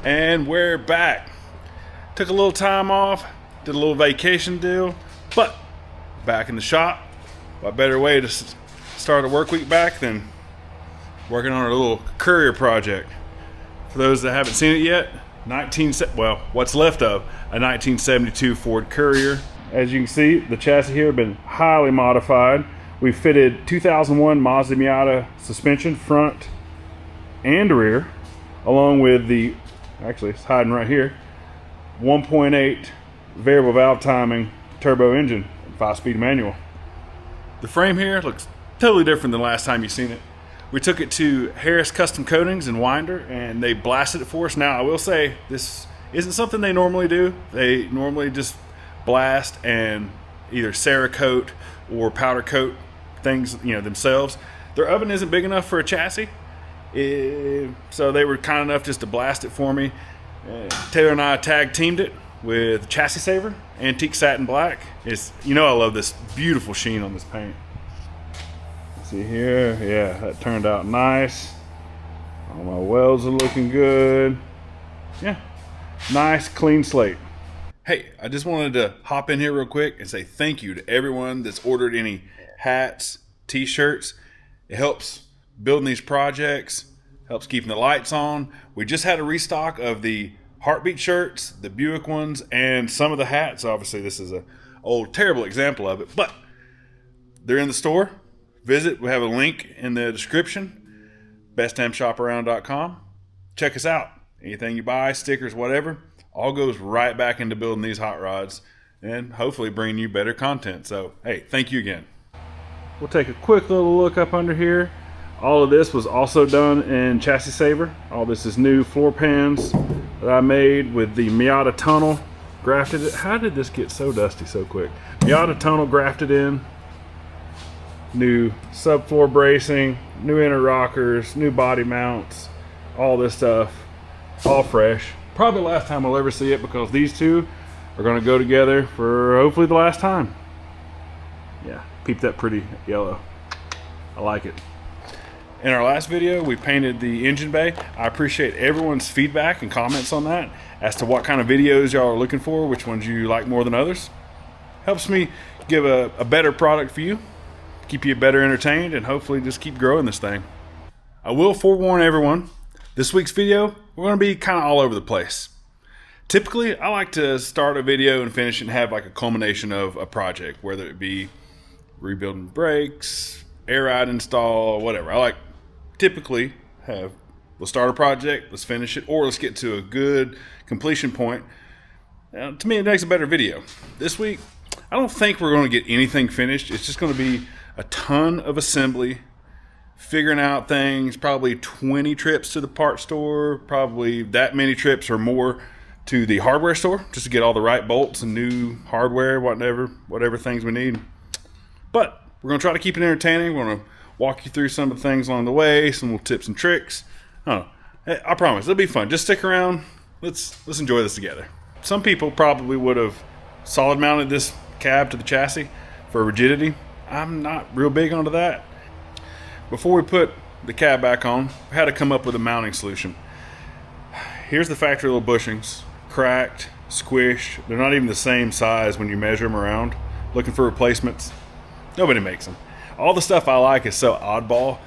And we're back. Took a little time off, did a little vacation deal, but back in the shop. What better way to start a work week back than working on a little Courier project. For those that haven't seen it yet, what's left of a 1972 Ford Courier. As you can see, the chassis here has been highly modified. We fitted 2001 Mazda Miata suspension front and rear, along with the, actually it's hiding right here, 1.8 variable valve timing turbo engine, 5-speed manual. The frame here looks totally different than last time you've seen it. We took it to Harris Custom Coatings in Winder, and they blasted it for us. Now, I will say, this isn't something they normally do. They normally just blast and either Cerakote or powder coat things, themselves. Their oven isn't big enough for a chassis, so they were kind enough just to blast it for me. Taylor and I tag teamed it with Chassis Saver, antique satin black. I love this beautiful sheen on this paint. See here, yeah, that turned out nice. All my welds are looking good. Yeah, nice clean slate. Hey, I just wanted to hop in here real quick and say thank you to everyone that's ordered any hats, t-shirts. It helps building these projects, helps keeping the lights on. We just had a restock of the Heartbeat shirts, the Buick ones, and some of the hats. Obviously, this is an old, terrible example of it, but they're in the store. Visit. We have a link in the description, bestdamnshoparound.com. Check us out. Anything you buy, stickers, whatever, all goes right back into building these hot rods and hopefully bringing you better content. So, hey, thank you again. We'll take a quick little look up under here. All of this was also done in Chassis Saver. All this is new floor pans that I made with the Miata tunnel grafted it. How did this get so dusty so quick? Miata tunnel grafted in. New subfloor bracing, new inner rockers, new body mounts, all this stuff, all fresh. Probably the last time we'll ever see it, because these two are going to go together for hopefully the last time. Yeah, peep that pretty yellow. I like it. In our last video, we painted the engine bay. I appreciate everyone's feedback and comments on that as to what kind of videos y'all are looking for, which ones you like more than others. Helps me give a better product for you, keep you better entertained, and hopefully just keep growing this thing. I will forewarn everyone, this week's video, we're going to be kind of all over the place. Typically, I like to start a video and finish it and have like a culmination of a project, whether it be rebuilding brakes, air ride install, whatever. I like typically we'll start a project, let's finish it, or let's get to a good completion point. Now, to me, it makes a better video. This week, I don't think we're going to get anything finished. It's just going to be a ton of assembly, figuring out things, probably 20 trips to the parts store, probably that many trips or more to the hardware store, just to get all the right bolts and new hardware, whatever things we need. But we're going to try to keep it entertaining. We're going to walk you through some of the things along the way, some little tips and tricks. I promise, it'll be fun. Just stick around. Let's enjoy this together. Some people probably would have solid mounted this cab to the chassis for rigidity. I'm not real big onto that. Before we put the cab back on, we had to come up with a mounting solution. Here's the factory little bushings, cracked, squished. They're not even the same size when you measure them around. Looking for replacements. Nobody makes them. All the stuff I like is so oddball,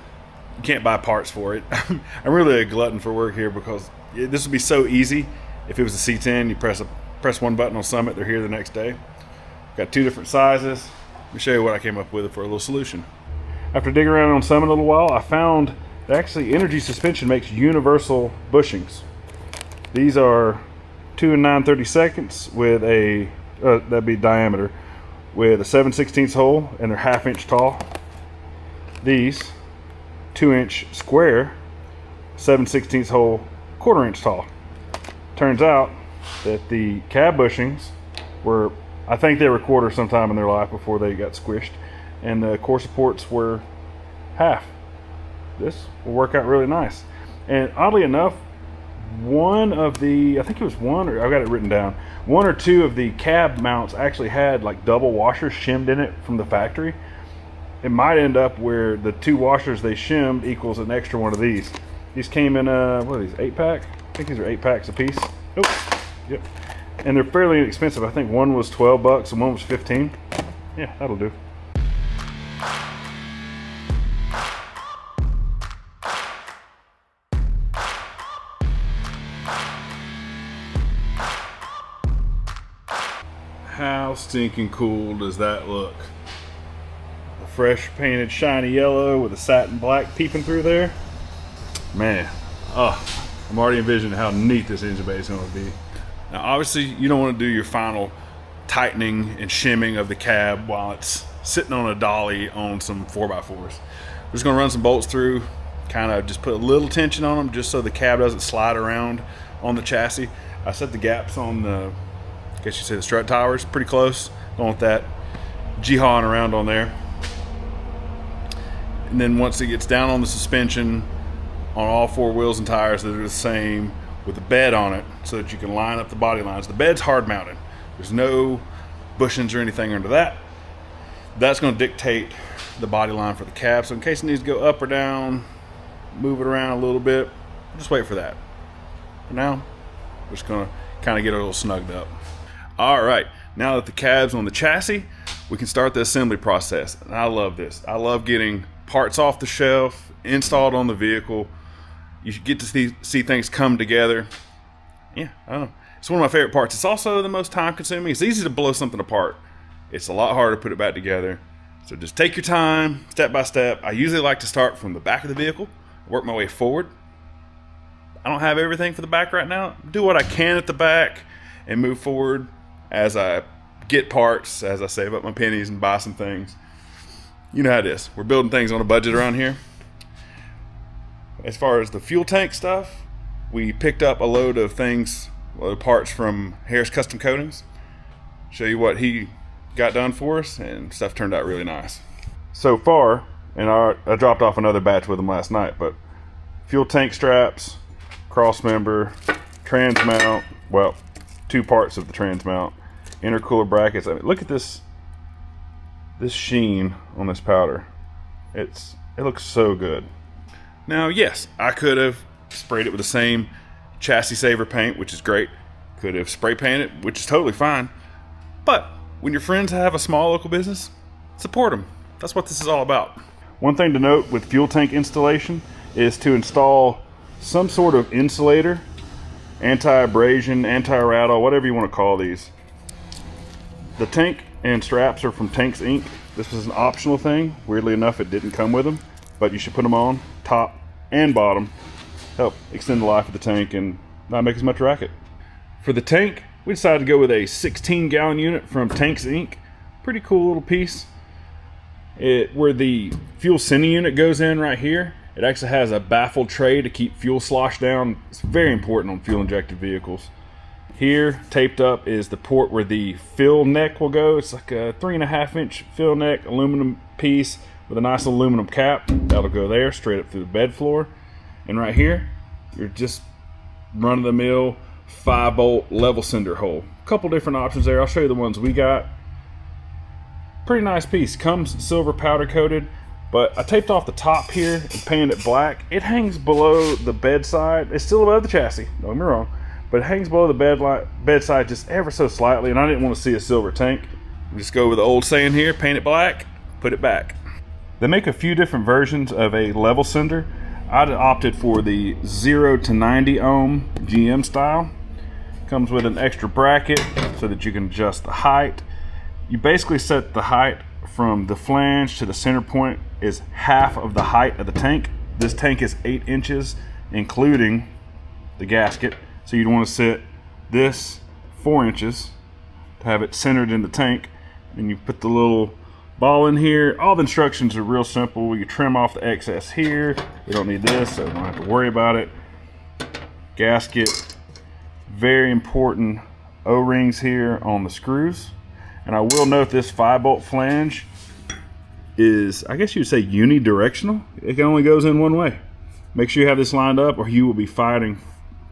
you can't buy parts for it. I'm really a glutton for work here, because this would be so easy. If it was a C10, you press one button on Summit, they're here the next day. Got two different sizes. Let me show you what I came up with for a little solution. After digging around on Summit a little while, I found that actually Energy Suspension makes universal bushings. These are 2 9/32 with a, that'd be diameter, with a 7/16 hole, and they're 1/2 inch tall. These 2-inch square, 7/16 hole, 1/4 inch tall. Turns out that the cab bushings were, I think they were 1/4 sometime in their life before they got squished, and the core supports were 1/2. This will work out really nice. And oddly enough, one of the, I think it was one, or I've got it written down, 1 or 2 of the cab mounts actually had like double washers shimmed in it from the factory. It might end up where the 2 washers they shimmed equals an extra one of these. These came in what are these, 8-pack? think these are 8 packs a piece. Oh, yep. And they're fairly inexpensive. I think one was 12 bucks and one was 15. Yeah, that'll do. How stinking cool does that look? A fresh painted shiny yellow with a satin black peeping through there. Man, oh, I'm already envisioning how neat this engine bay is going to be. Now obviously you don't want to do your final tightening and shimming of the cab while it's sitting on a dolly on some 4x4s. We're just going to run some bolts through, kind of just put a little tension on them just so the cab doesn't slide around on the chassis. I set the gaps on the, I guess you say the strut towers, pretty close. Don't want that jihawing around on there. And then once it gets down on the suspension, on all 4 wheels and tires that are the same, with a bed on it so that you can line up the body lines. The bed's hard mounted. There's no bushings or anything under that. That's going to dictate the body line for the cab. So in case it needs to go up or down, move it around a little bit, just wait for that. For now, we're just going to kind of get it a little snugged up. All right, now that the cab's on the chassis, we can start the assembly process. And I love this. I love getting parts off the shelf, installed on the vehicle. You get to see things come together. Yeah, I don't know. It's one of my favorite parts. It's also the most time consuming. It's easy to blow something apart. It's a lot harder to put it back together. So just take your time, step by step. I usually like to start from the back of the vehicle, work my way forward. I don't have everything for the back right now. Do what I can at the back and move forward as I get parts, as I save up my pennies and buy some things. You know how it is. We're building things on a budget around here. As far as the fuel tank stuff, we picked up a load of things, a load of parts from Harris Custom Coatings. Show you what he got done for us, and stuff turned out really nice. So far, and I dropped off another batch with him last night, but fuel tank straps, cross member, trans mount, well, 2 parts of the trans mount, intercooler brackets. I mean, look at this sheen on this powder. It looks so good. Now, yes, I could have sprayed it with the same chassis saver paint, which is great. Could have spray painted, which is totally fine. But when your friends have a small local business, support them. That's what this is all about. One thing to note with fuel tank installation is to install some sort of insulator, anti-abrasion, anti-rattle, whatever you want to call these. The tank and straps are from Tanks Inc. This is an optional thing. Weirdly enough, it didn't come with them, but you should put them on top and bottom. Help extend the life of the tank and not make as much racket. For the tank, we decided to go with a 16-gallon unit from Tanks Inc. Pretty cool little piece. Where the fuel sending unit goes in right here, it actually has a baffle tray to keep fuel sloshed down. It's very important on fuel injected vehicles. Here, taped up, is the port where the fill neck will go. It's like a 3.5-inch fill neck aluminum piece with a nice aluminum cap. That'll go there, straight up through the bed floor. And right here, you're just run-of-the-mill 5-bolt level cinder hole. A couple different options there. I'll show you the ones we got. Pretty nice piece. Comes silver powder coated, but I taped off the top here and painted it black. It hangs below the bedside. It's still above the chassis, don't get me wrong, but it hangs below the bedside just ever so slightly, and I didn't want to see a silver tank. Just go with the old saying here, paint it black, put it back. They make a few different versions of a level cinder. I'd opted for the 0 to 90 ohm GM style. Comes with an extra bracket so that you can adjust the height. You basically set the height from the flange to the center point is half of the height of the tank. This tank is 8 inches, including the gasket. So you'd want to set this 4 inches to have it centered in the tank. And you put the little ball in here. All the instructions are real simple. You trim off the excess here. We don't need this, so we don't have to worry about it. Gasket, very important O-rings here on the screws. And I will note this 5-bolt flange is, I guess you'd say, unidirectional. It only goes in one way. Make sure you have this lined up or you will be fighting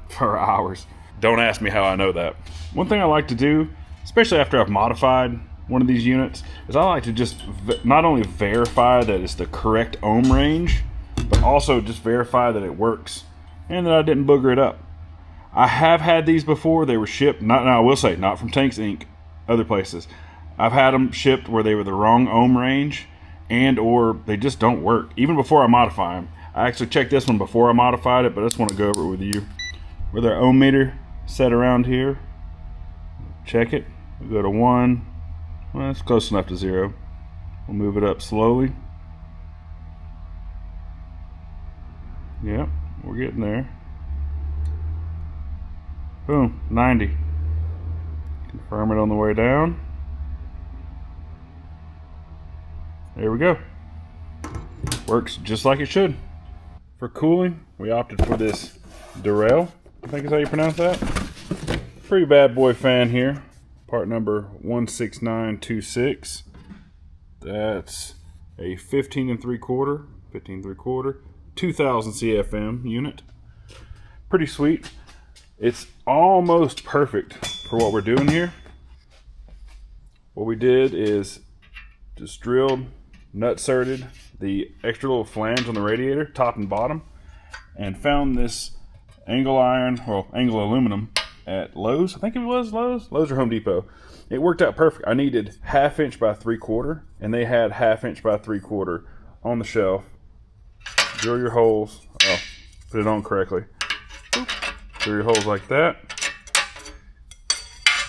for hours. Don't ask me how I know that. One thing I like to do, especially after I've modified one of these units, is I like to just not only verify that it's the correct ohm range, but also just verify that it works and that I didn't booger it up. I have had these before. They were shipped, not, I will say, not from Tanks Inc., other places. I've had them shipped where they were the wrong ohm range and or they just don't work, even before I modify them. I actually checked this one before I modified it, but I just want to go over it with you. With our ohm meter set around here, check it. We'll go to 1. Well, it's close enough to 0. We'll move it up slowly. Yep, we're getting there. Boom, 90. Confirm it on the way down. There we go. Works just like it should. For cooling, we opted for this Durrell, I think is how you pronounce that. Pretty bad boy fan here. Part number 16926. That's a 15 3/4, 2000 CFM unit. Pretty sweet. It's almost perfect for what we're doing here. What we did is just drilled, nut-serted the extra little flange on the radiator, top and bottom, and found this angle iron, well, angle aluminum at Lowe's. I think it was Lowe's or Home Depot. It worked out perfect. I needed 1/2 inch by 3/4, and they had 1/2 inch by 3/4 on the shelf. Drill your holes. Oh, put it on correctly. Drill your holes like that.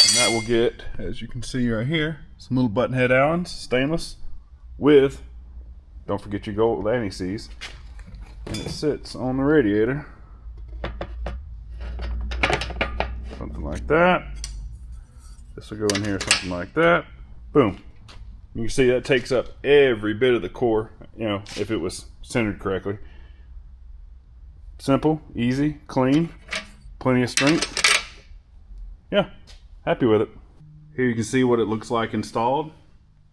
And that will get, as you can see right here, some little button head Allens, stainless, with, don't forget your gold anti-seize. And it sits on the radiator. Something like that. This will go in here, something like that. Boom. You can see that takes up every bit of the core, you know, if it was centered correctly. Simple, easy, clean, plenty of strength. Yeah, happy with it. Here you can see what it looks like installed.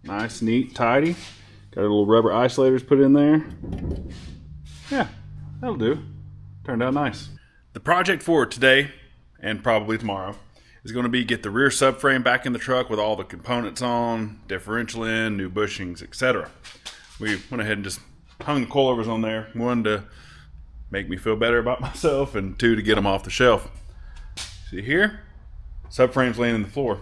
Nice, neat, tidy. Got a little rubber isolators put in there. Yeah, that'll do. Turned out nice. The project for today, and probably tomorrow, is going to be get the rear subframe back in the truck with all the components on, differential in, new bushings, etc. We went ahead and just hung the coilovers on there. One, to make me feel better about myself, and 2, to get them off the shelf. See here? Subframe's laying in the floor.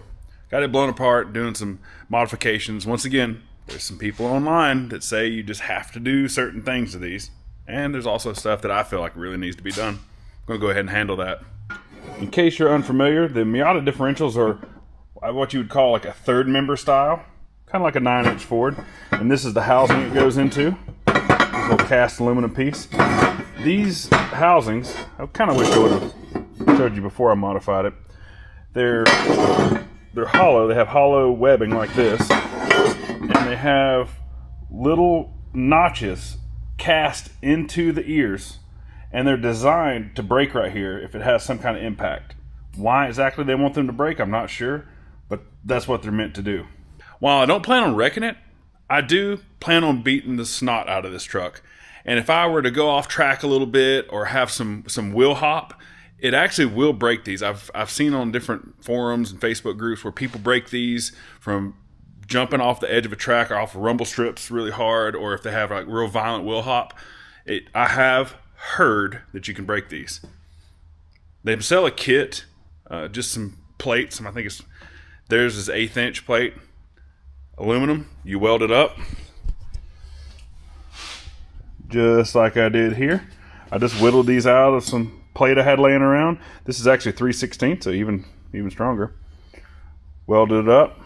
Got it blown apart, doing some modifications. Once again, there's some people online that say you just have to do certain things to these. And there's also stuff that I feel like really needs to be done. I'm going to go ahead and handle that. In case you're unfamiliar, the Miata differentials are what you would call like a third member style. Kind of like a 9-inch Ford. And this is the housing it goes into. This little cast aluminum piece. These housings, I kind of wish I would have showed you before I modified it. They're hollow. They have hollow webbing like this. And they have little notches cast into the ears. And they're designed to break right here if it has some kind of impact. Why exactly they want them to break, I'm not sure. But that's what they're meant to do. While I don't plan on wrecking it, I do plan on beating the snot out of this truck. And if I were to go off track a little bit or have some wheel hop, it actually will break these. I've seen on different forums and Facebook groups where people break these from jumping off the edge of a track or off of rumble strips really hard, or if they have like real violent wheel hop. I have heard that you can break these. They sell a kit, just some plates. I think theirs is 1/8 inch plate, aluminum. You weld it up, just like I did here. I just whittled these out of some plate I had laying around. This is actually 3/16, so even stronger. Welded it up,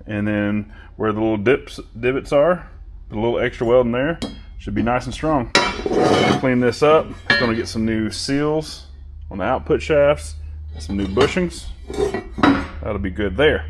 and then where the little divots are, put a little extra weld in there. Should be nice and strong. Clean this up. Going to get some new seals on the output shafts, some new bushings. That'll be good there.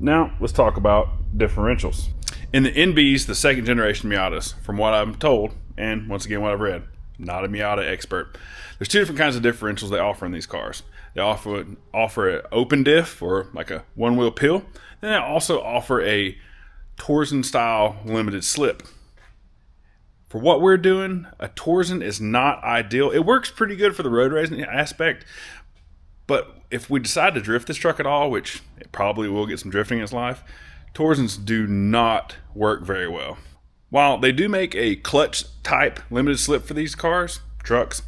Now let's talk about differentials. In the NBs, the 2nd generation Miatas, from what I'm told, and once again what I've read, not a Miata expert, there's 2 different kinds of differentials they offer in these cars. They offer an open diff, or like a one-wheel pill. Then they also offer a Torsen style limited slip. For what we're doing, a Torsen is not ideal. It works pretty good for the road racing aspect, but if we decide to drift this truck at all, which it probably will get some drifting in its life, Torsens do not work very well. While they do make a clutch type limited slip for these trucks,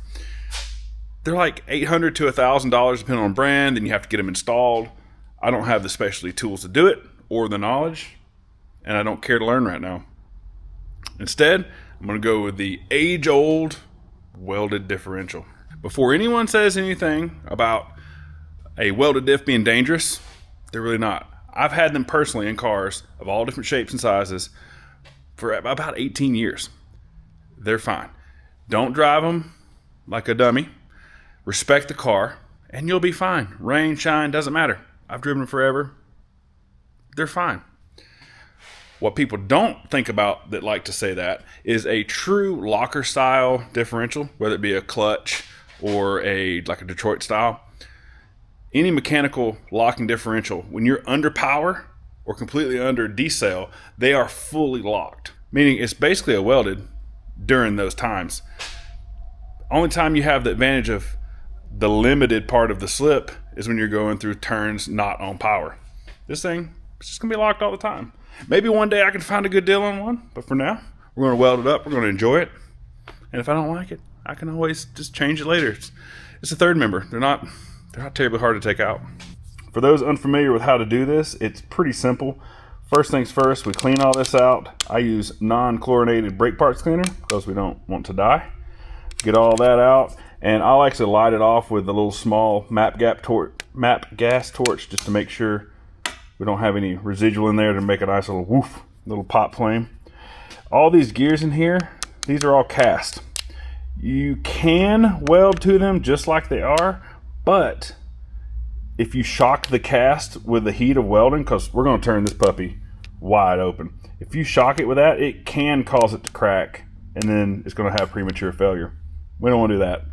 They're like $800 to $1,000 depending on brand, and you have to get them installed. I don't have the specialty tools to do it or the knowledge, and I don't care to learn right now. Instead, I'm going to go with the age-old welded differential. Before anyone says anything about a welded diff being dangerous, they're really not. I've had them personally in cars of all different shapes and sizes for about 18 years. They're fine. Don't drive them like a dummy. Respect the car, and you'll be fine. Rain, shine, doesn't matter. I've driven them forever. They're fine. What people don't think about that like to say that is a true locker style differential, whether it be a clutch or like a Detroit style. Any mechanical locking differential, when you're under power or completely under decel, they are fully locked. Meaning it's basically a welded during those times. Only time you have the advantage of the limited part of the slip is when you're going through turns not on power. This thing, it's just going to be locked all the time. Maybe one day I can find a good deal on one, but for now, we're going to weld it up. We're going to enjoy it. And if I don't like it, I can always just change it later. It's a third member. They're not terribly hard to take out. For those unfamiliar with how to do this, it's pretty simple. First things first, we clean all this out. I use non-chlorinated brake parts cleaner because we don't want to die. Get all that out, and I'll actually light it off with a little small MAP gas torch just to make sure we don't have any residual in there to make a nice little woof, little pop flame. All these gears in here, these are all cast. You can weld to them just like they are, but if you shock the cast with the heat of welding, because we're going to turn this puppy wide open. If you shock it with that, it can cause it to crack, and then it's going to have premature failure. We don't want to do that.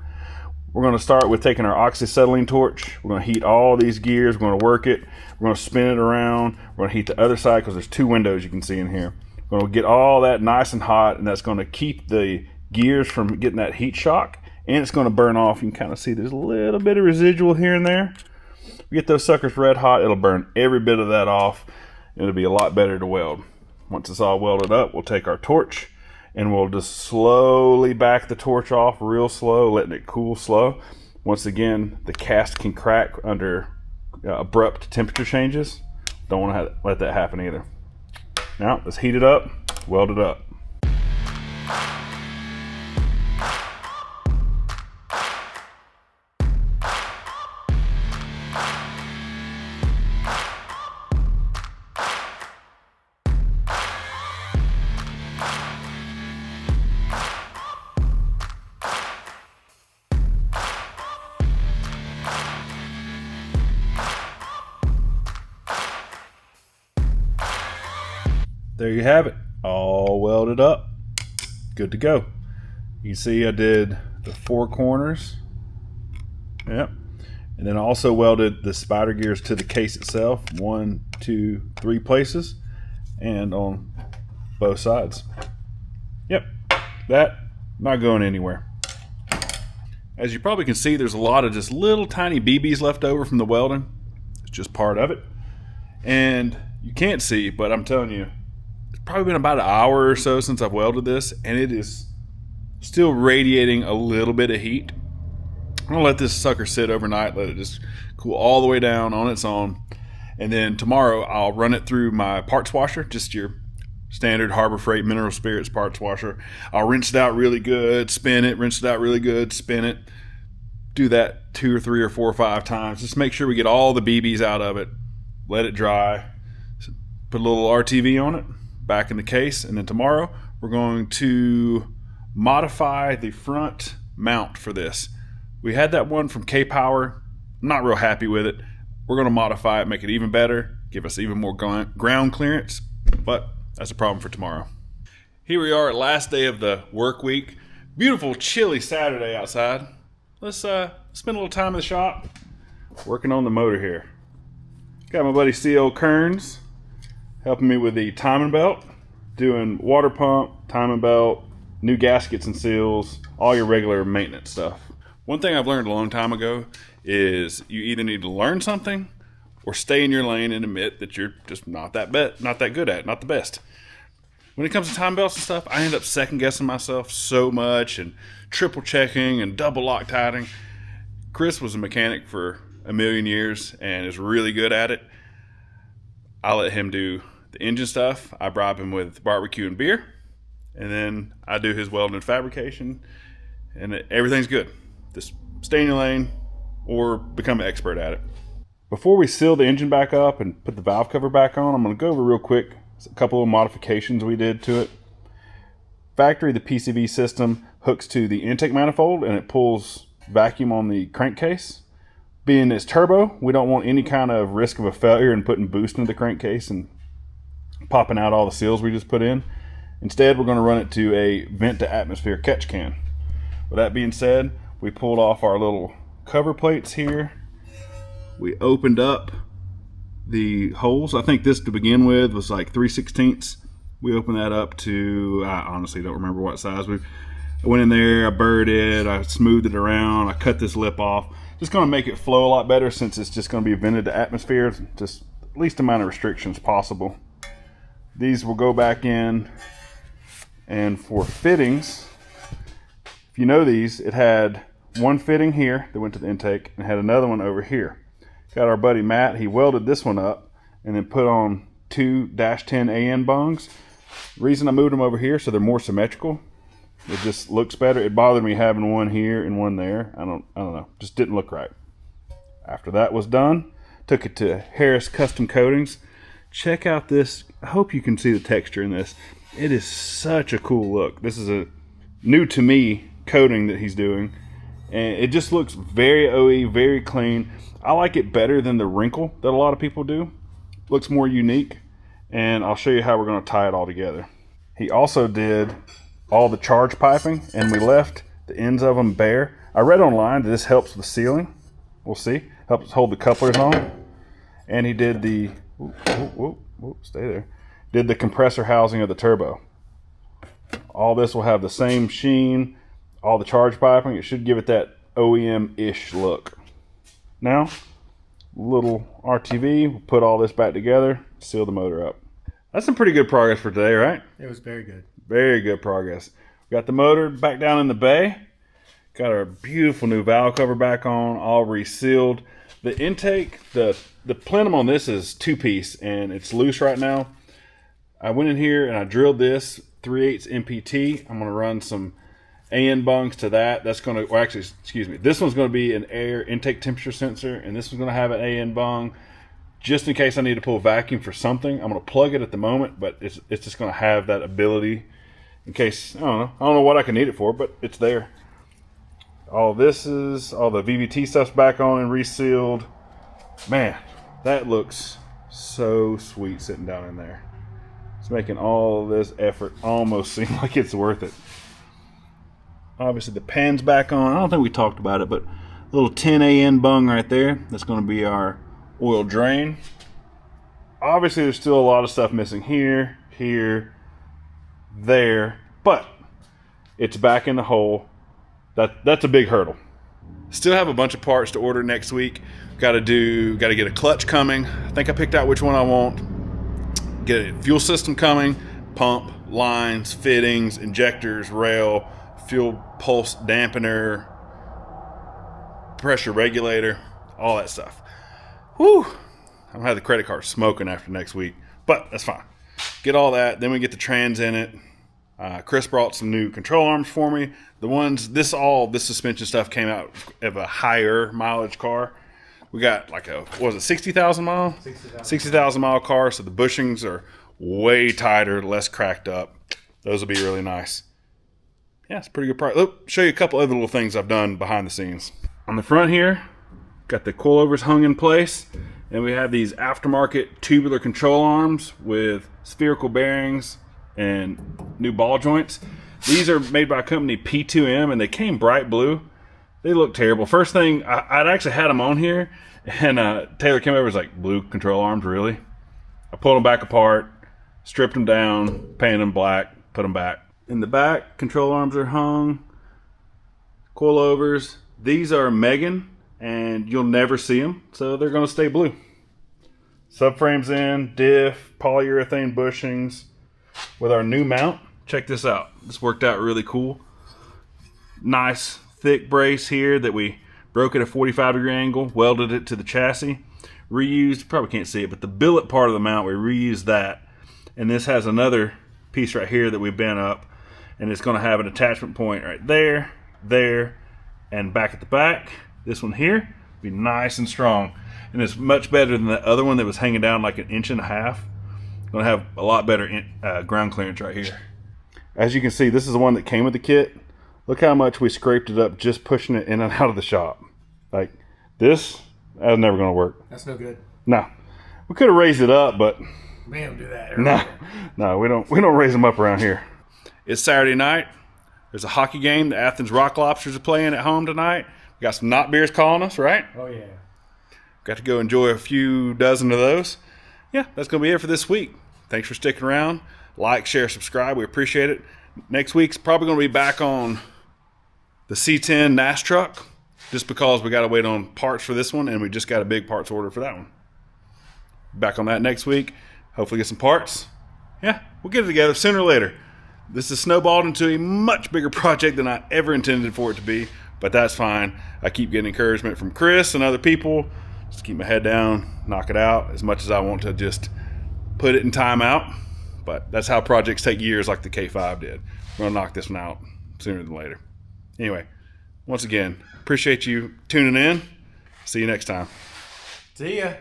We're going to start with taking our oxyacetylene torch. We're going to heat all these gears. We're going to work it. We're going to spin it around. We're going to heat the other side because there's two windows you can see in here. We're going to get all that nice and hot, and that's going to keep the gears from getting that heat shock, and it's going to burn off. You can kind of see there's a little bit of residual here and there. We get those suckers red hot, it'll burn every bit of that off. It'll be a lot better to weld. Once it's all welded up, we'll take our torch and we'll just slowly back the torch off real slow, letting it cool slow. Once again, the cast can crack under abrupt temperature changes. Don't want to let that happen either. Now, let's heat it up, weld it up. There you have it, all welded up, good to go. You can see I did the four corners, yep, and then I also welded the spider gears to the case itself, 1, 2, 3 places, and on both sides. Yep, that not going anywhere. As you probably can see, there's a lot of just little tiny BBs left over from the welding. It's just part of it, and you can't see, but I'm telling you, probably been about an hour or so since I've welded this, and it is still radiating a little bit of heat. I'm gonna let this sucker sit overnight, let it just cool all the way down on its own, and then tomorrow I'll run it through my parts washer, just your standard Harbor Freight mineral spirits parts washer. I'll rinse it out really good, spin it, rinse it out really good, spin it. Do that 2 or 3 or 4 or 5 times. Just make sure we get all the BBs out of it. Let it dry. Put a little RTV on it, back in the case, and then tomorrow we're going to modify the front mount for this. We had that one from K-Power. I'm not real happy with it. We're going to modify it, make it even better, give us even more ground clearance, but that's a problem for tomorrow. Here we are at last day of the work week. Beautiful chilly Saturday outside. Let's spend a little time in the shop working on the motor here. Got my buddy C.O. Kearns helping me with the timing belt, doing water pump, timing belt, new gaskets and seals, all your regular maintenance stuff. One thing I've learned a long time ago is you either need to learn something or stay in your lane and admit that you're just not that good at it, not the best. When it comes to time belts and stuff, I end up second guessing myself so much and triple checking and double Loctiting. Chris was a mechanic for a million years and is really good at it. I let him do the engine stuff. I bribe him with barbecue and beer, and then I do his welding and fabrication, and everything's good. Just stay in your lane or become an expert at it. Before we seal the engine back up and put the valve cover back on, I'm going to go over real quick a couple of modifications we did to it. Factory, the PCV system hooks to the intake manifold and it pulls vacuum on the crankcase. Being it's turbo, we don't want any kind of risk of a failure and putting boost into the crankcase and popping out all the seals we just put in. Instead, we're going to run it to a vent to atmosphere catch can. With that being said, we pulled off our little cover plates here. We opened up the holes. I think this to begin with was like 3/16. We opened that up to, I honestly don't remember what size. I went in there, I burred it, I smoothed it around, I cut this lip off. Just going to make it flow a lot better since it's just going to be vented to atmosphere, just least amount of restrictions possible. These will go back in, and for fittings, if you know these, it had one fitting here that went to the intake and had another one over here. Got our buddy Matt, he welded this one up and then put on two -10 AN bungs. The reason I moved them over here so they're more symmetrical. It just looks better. It bothered me having one here and one there. I don't know. Just didn't look right. After that was done, took it to Harris Custom Coatings. Check out this. I hope you can see the texture in this. It is such a cool look. This is a new to me coating that he's doing. And it just looks very OE, very clean. I like it better than the wrinkle that a lot of people do. Looks more unique. And I'll show you how we're going to tie it all together. He also did all the charge piping, and we left the ends of them bare. I read online that this helps with sealing. We'll see. Helps hold the couplers on. And he did the, stay there. Did the compressor housing of the turbo. All this will have the same sheen, all the charge piping. It should give it that OEM-ish look. Now, little RTV, we'll put all this back together, seal the motor up. That's some pretty good progress for today, right? It was very good. Very good progress. We got the motor back down in the bay. Got our beautiful new valve cover back on, all resealed. The intake, the plenum on this is 2-piece and it's loose right now. I went in here and I drilled this 3/8 MPT. I'm going to run some AN bungs to that. That's going to, well, actually, excuse me. This one's going to be an air intake temperature sensor, and this one's going to have an AN bung. Just in case I need to pull vacuum for something, I'm going to plug it at the moment, but it's just going to have that ability in case, I don't know what I can need it for, but it's there. All the VVT stuff's back on and resealed. Man, that looks so sweet sitting down in there. It's making all this effort almost seem like it's worth it. Obviously the pan's back on. I don't think we talked about it, but a little 10 AN bung right there. That's going to be our oil drain. Obviously there's still a lot of stuff missing here, there, but it's back in the hole. That's a big hurdle. Still have a bunch of parts to order next week. Got to get a clutch coming. I think I picked out which one I want. Get a fuel system coming, pump, lines, fittings, injectors, rail, fuel pulse dampener, pressure regulator, all that stuff. Whew. I'm gonna have the credit card smoking after next week, but that's fine. Get all that, then we get the trans in it. Chris brought some new control arms for me. This suspension stuff came out of a higher mileage car. We got like a, 60,000 mile? 60,000 mile car, so the bushings are way tighter, less cracked up. Those will be really nice. Yeah, it's a pretty good price. Look, show you a couple other little things I've done behind the scenes. On the front here, got the coilovers hung in place, and we have these aftermarket tubular control arms with spherical bearings and new ball joints. These are made by a company, P2M, and they came bright blue. They look terrible. First thing, I'd actually had them on here, and Taylor came over and was like, blue control arms, really? I pulled them back apart, stripped them down, painted them black, put them back. In the back, control arms are hung, coilovers. These are Megan, and you'll never see them, so they're going to stay blue. Subframes in, diff, polyurethane bushings with our new mount. Check this out. This worked out really cool. Nice thick brace here that we broke it at a 45-degree angle, welded it to the chassis, reused, probably can't see it, but the billet part of the mount, we reused that. And this has another piece right here that we bent up, and it's going to have an attachment point right there, there, and back at the back. This one here be nice and strong, and it's much better than the other one that was hanging down like 1.5 inches. Going to have a lot better ground clearance right here. As you can see, this is the one that came with the kit. Look how much we scraped it up just pushing it in and out of the shop. Like this, that's never going to work. That's no good. No, we could have raised it up, but We don't do that. no, we don't raise them up around here. It's Saturday night. There's a hockey game. The Athens Rock Lobsters are playing at home tonight. We got some knot beers calling us, right? Oh yeah. Got to go enjoy a few dozen of those. Yeah, that's going to be it for this week. Thanks for sticking around. Like, share, subscribe. We appreciate it. Next week's probably going to be back on the C10 NAS truck, just because we got to wait on parts for this one, and we just got a big parts order for that one. Back on that next week. Hopefully get some parts. Yeah, we'll get it together sooner or later. This has snowballed into a much bigger project than I ever intended for it to be, but that's fine. I keep getting encouragement from Chris and other people. Just keep my head down, knock it out as much as I want to just put it in timeout. But that's how projects take years, like the K5 did. We're going to knock this one out sooner than later. Anyway, once again, appreciate you tuning in. See you next time. See ya.